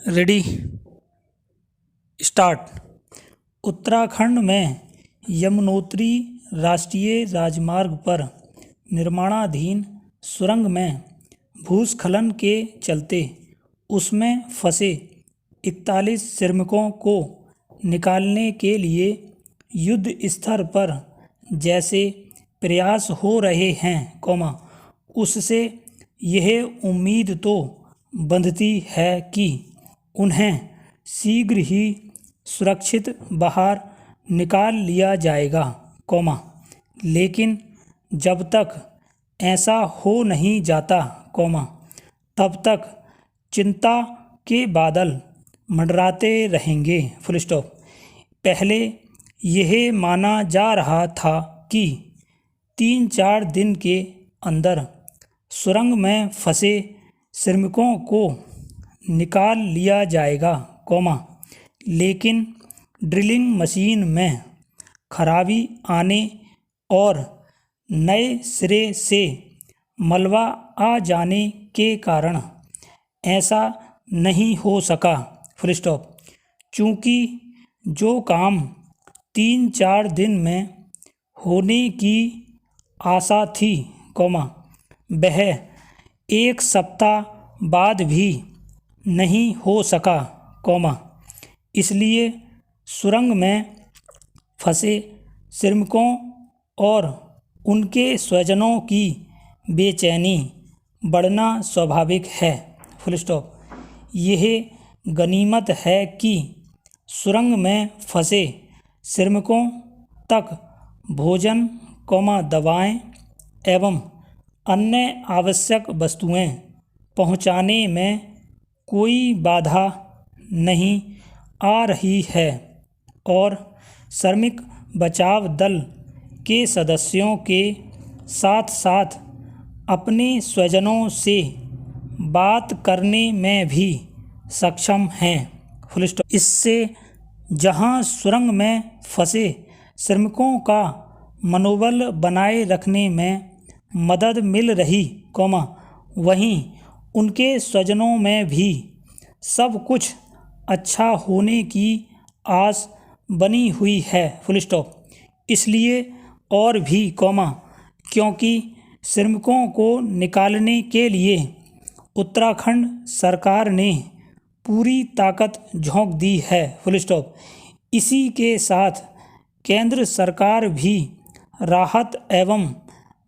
Ready start. Uttarakhand में यमुनोत्री राष्ट्रीय राजमार्ग पर निर्माणाधीन सुरंग में भूस्खलन के चलते उसमें फंसे 41 श्रमिकों को निकालने के लिए युद्ध स्तर पर जैसे प्रयास हो रहे हैं, उससे यह उम्मीद तो बंधती है कि उन्हें शीघ्र ही सुरक्षित बाहर निकाल लिया जाएगा, लेकिन जब तक ऐसा हो नहीं जाता, तब तक चिंता के बादल मंडराते रहेंगे। पहले यह माना जा रहा था कि 3-4 दिन के अंदर सुरंग में फंसे श्रमिकों को निकाल लिया जाएगा, लेकिन ड्रिलिंग मशीन में खराबी आने और नए सिरे से मलबा आ जाने के कारण ऐसा नहीं हो सका। चूँकि जो काम 3-4 दिन में होने की आशा थी, वह 1 सप्ताह बाद भी नहीं हो सका, इसलिए सुरंग में फंसे श्रमिकों और उनके स्वजनों की बेचैनी बढ़ना स्वाभाविक है। यह गनीमत है कि सुरंग में फंसे श्रमिकों तक भोजन, दवाएं एवं अन्य आवश्यक वस्तुएं पहुंचाने में कोई बाधा नहीं आ रही है और श्रमिक बचाव दल के सदस्यों के साथ साथ अपने स्वजनों से बात करने में भी सक्षम हैं। इससे जहां सुरंग में फंसे श्रमिकों का मनोबल बनाए रखने में मदद मिल रही, वहीं उनके स्वजनों में भी सब कुछ अच्छा होने की आस बनी हुई है। इसलिए और भी, क्योंकि श्रमिकों को निकालने के लिए उत्तराखंड सरकार ने पूरी ताकत झोंक दी है। इसी के साथ केंद्र सरकार भी राहत एवं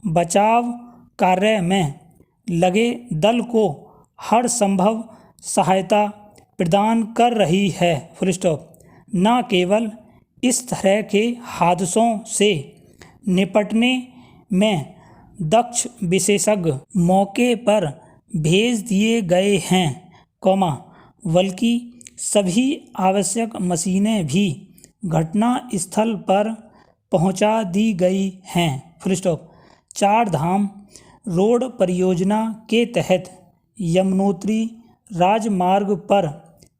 बचाव कार्य में लगे दल को हर संभव सहायता प्रदान कर रही है। न केवल इस तरह के हादसों से निपटने में दक्ष विशेषज्ञ मौके पर भेज दिए गए हैं, बल्कि सभी आवश्यक मशीनें भी घटना स्थल पर पहुंचा दी गई हैं। 4 धाम रोड परियोजना के तहत यमुनोत्री राजमार्ग पर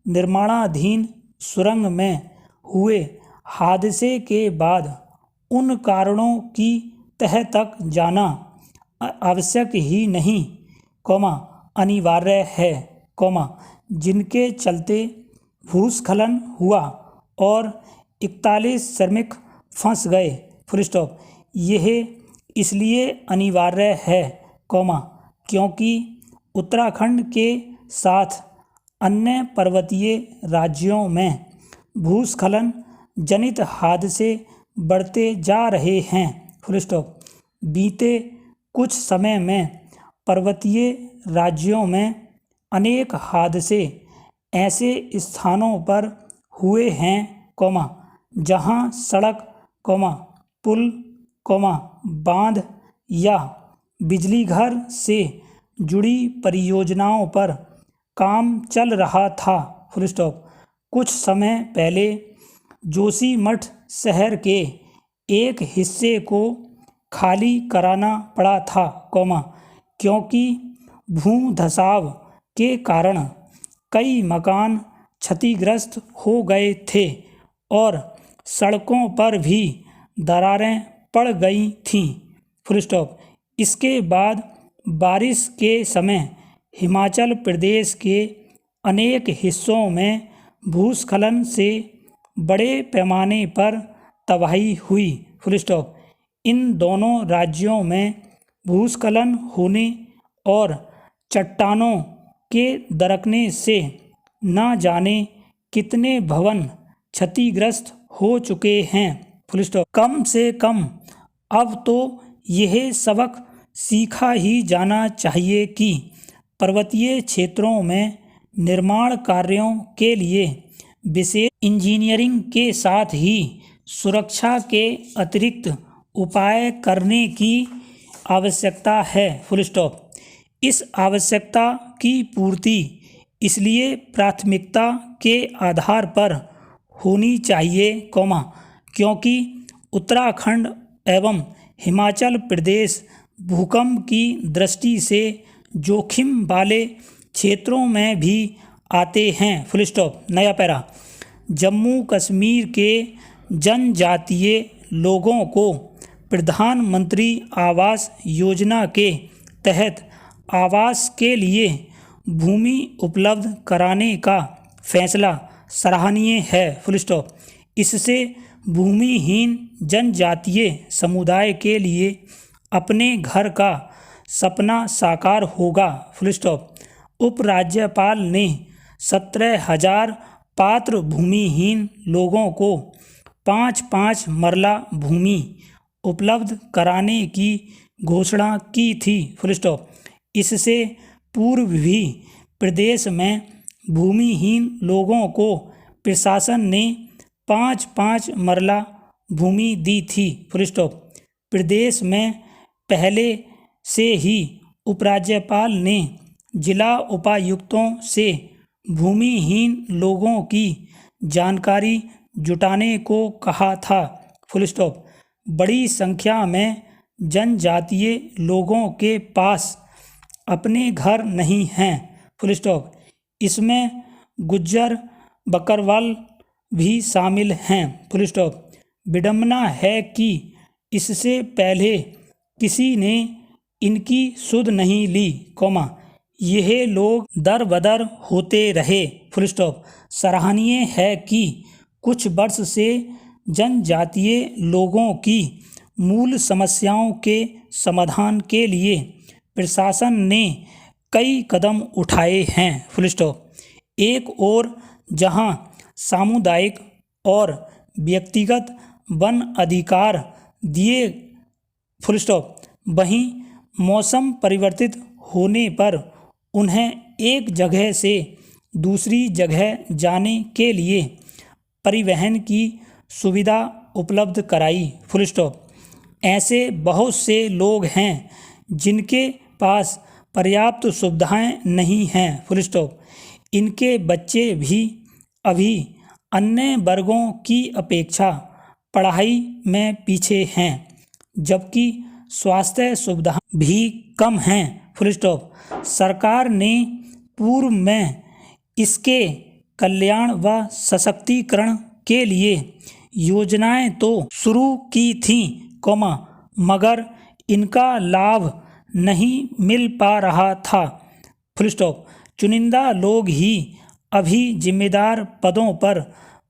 निर्माणाधीन सुरंग में हुए हादसे के बाद उन कारणों की तह तक जाना आवश्यक ही नहीं, अनिवार्य है, जिनके चलते भूस्खलन हुआ और 41 श्रमिक फंस गए। यह इसलिए अनिवार्य है, क्योंकि उत्तराखंड के साथ अन्य पर्वतीय राज्यों में भूस्खलन जनित हादसे बढ़ते जा रहे हैं। बीते कुछ समय में पर्वतीय राज्यों में अनेक हादसे ऐसे स्थानों पर हुए हैं, जहां सड़क, पुल, बांध या बिजलीघर से जुड़ी परियोजनाओं पर काम चल रहा था। कुछ समय पहले जोशीमठ शहर के एक हिस्से को खाली कराना पड़ा था, क्योंकि भूधंसाव के कारण कई मकान क्षतिग्रस्त हो गए थे और सड़कों पर भी दरारें पड़ गई थीं। इसके बाद बारिश के समय हिमाचल प्रदेश के अनेक हिस्सों में भूस्खलन से बड़े पैमाने पर तबाही हुई। Full stop. इन दोनों राज्यों में भूस्खलन होने और चट्टानों के दरकने से न जाने कितने भवन क्षतिग्रस्त हो चुके हैं। Full stop. कम से कम अब तो यह सबक सीखा ही जाना चाहिए कि पर्वतीय क्षेत्रों में निर्माण कार्यों के लिए विशेष इंजीनियरिंग के साथ ही सुरक्षा के अतिरिक्त उपाय करने की आवश्यकता है। Full stop. इस आवश्यकता की पूर्ति इसलिए प्राथमिकता के आधार पर होनी चाहिए, क्योंकि उत्तराखंड एवं हिमाचल प्रदेश भूकंप की दृष्टि से जोखिम वाले क्षेत्रों में भी आते हैं। Full stop. नया पैरा। जम्मू कश्मीर के जनजातीय लोगों को प्रधानमंत्री आवास योजना के तहत आवास के लिए भूमि उपलब्ध कराने का फैसला सराहनीय है। Full stop. इससे भूमिहीन जनजातीय समुदाय के लिए अपने घर का सपना साकार होगा। Full stop. उपराज्यपाल ने 17,000 पात्र भूमिहीन लोगों को 5-5 मरला भूमि उपलब्ध कराने की घोषणा की थी। Full stop. इससे पूर्व भी प्रदेश में भूमिहीन लोगों को प्रशासन ने 5-5 मरला भूमि दी थी। Full stop. प्रदेश में पहले से ही उपराज्यपाल ने जिला उपायुक्तों से भूमिहीन लोगों की जानकारी जुटाने को कहा था। Full stop. बड़ी संख्या में जनजातीय लोगों के पास अपने घर नहीं हैं। Full stop. इसमें गुज्जर बकरवाल भी शामिल हैं। Full stop. विडंबना है कि इससे पहले किसी ने इनकी सुध नहीं ली, यह लोग दर बदर होते रहे। Full stop. सराहनीय है कि कुछ वर्ष से जनजातीय लोगों की मूल समस्याओं के समाधान के लिए प्रशासन ने कई कदम उठाए हैं। Full stop. एक ओर जहां सामुदायिक और व्यक्तिगत वन अधिकार दिए, फुल स्टॉप, वहीं मौसम परिवर्तित होने पर उन्हें एक जगह से दूसरी जगह जाने के लिए परिवहन की सुविधा उपलब्ध कराई। Full stop. ऐसे बहुत से लोग हैं जिनके पास पर्याप्त सुविधाएं नहीं हैं। Full stop. इनके बच्चे भी अभी अन्य वर्गों की अपेक्षा पढ़ाई में पीछे हैं, जबकि स्वास्थ्य सुविधा भी कम हैं। Full stop. सरकार ने पूर्व में इसके कल्याण व सशक्तिकरण के लिए योजनाएं तो शुरू की थीं, मगर इनका लाभ नहीं मिल पा रहा था। Full stop. चुनिंदा लोग ही अभी जिम्मेदार पदों पर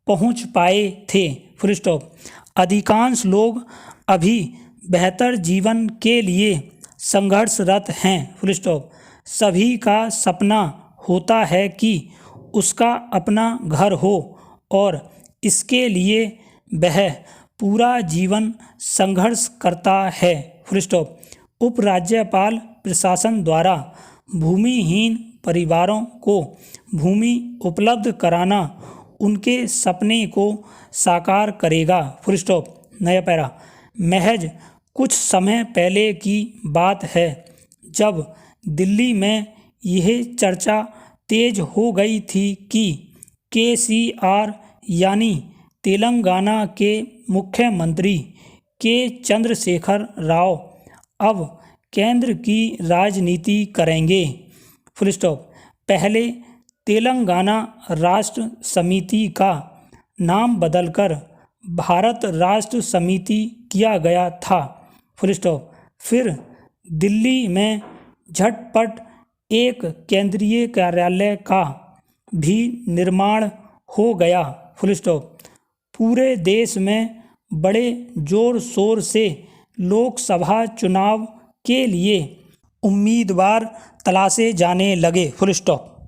पहुंच पाए थे। Full stop. अधिकांश लोग अभी बेहतर जीवन के लिए संघर्षरत हैं। Full stop. सभी का सपना होता है कि उसका अपना घर हो और इसके लिए वह पूरा जीवन संघर्ष करता है। Full stop. उपराज्यपाल प्रशासन द्वारा भूमिहीन परिवारों को भूमि उपलब्ध कराना उनके सपने को साकार करेगा। Full stop. नया पैरा। महज कुछ समय पहले की बात है जब दिल्ली में यह चर्चा तेज हो गई थी कि KCR यानी तेलंगाना के मुख्यमंत्री के चंद्रशेखर राव अब केंद्र की राजनीति करेंगे। Full stop. पहले तेलंगाना राष्ट्र समिति का नाम बदलकर भारत राष्ट्र समिति किया गया था। Full stop. फिर दिल्ली में झटपट एक केंद्रीय कार्यालय का भी निर्माण हो गया। Full stop. पूरे देश में बड़े जोर शोर से लोकसभा चुनाव के लिए उम्मीदवार तलाशे जाने लगे। Full stop.